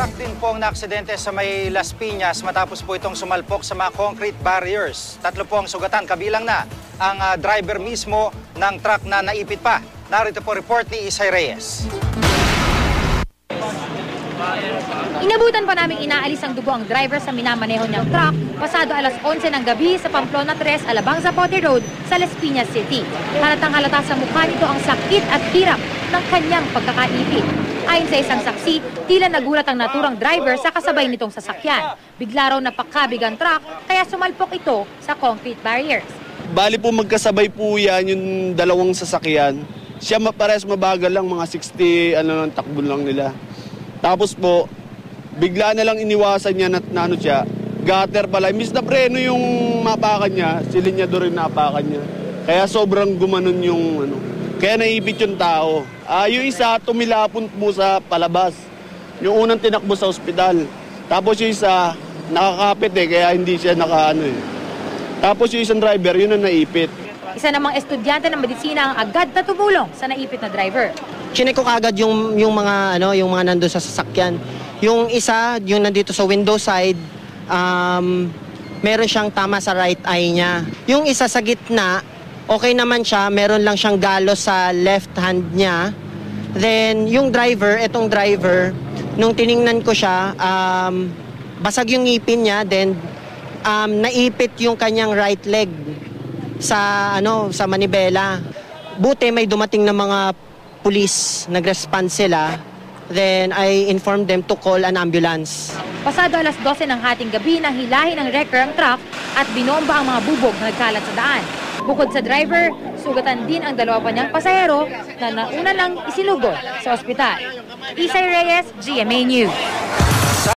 truck din po ang naaksidente sa may Las Piñas matapos po itong sumalpok sa mga concrete barriers. 3 po ang sugatan, kabilang na ang driver mismo ng truck na naipit pa. Narito po report ni Isay Reyes. Inabutan pa namin inaalis ang dugo ang driver sa minamaneho niyang truck pasado alas 11 ng gabi sa Pamplona 3, Alabang Zapote Road sa Las Piñas City. Halatang halata sa mukha nito ang sakit at hirap ng kanyang pagkakaipit. Ayon sa isang saksi, tila nagulat ang naturang driver sa kasabay nitong sasakyan. Bigla raw napakabig ang truck kaya sumalpok ito sa concrete barriers. Bali po magkasabay po yan yung dalawang sasakyan. Siya parehas mabagal lang, mga 60 takbo lang nila. Tapos po, bigla na lang iniwasan niya na siya, gutter pala. Imbis na preno yung mapakan niya, silinyador rin napakan niya. Kaya sobrang gumanon yung kaya naipit yung tao. Yung isa, tumilapon po sa palabas. Yung unang tinakbo sa ospital. Tapos yung isa, nakakapit kaya hindi siya Tapos yung isang driver, yun ang naipit. Isa namang estudyante ng medisina ang agad na tumulong sa naipit na driver. Chinek ko kagad yung mga nandoon sa sasakyan. Yung isa, yung nandito sa window side, meron siyang tama sa right eye niya. Yung isa sa gitna, okay naman siya, meron lang siyang galos sa left hand niya. Then yung driver, etong driver, nung tiningnan ko siya, basag yung ngipin niya, then naipit yung kanyang right leg sa manibela. Buti may dumating na mga pulis, nag-respond sila. Then I informed them to call an ambulance. Pasado alas 12 ng hating gabi nang hilahin ng wrecker ang truck at binomba ang mga bubog na nagkalat sa daan. Bukod sa driver, sugatan din ang 2 pa niyang pasahero na nauna lang isinugod sa ospital. Isay Reyes, GMA News.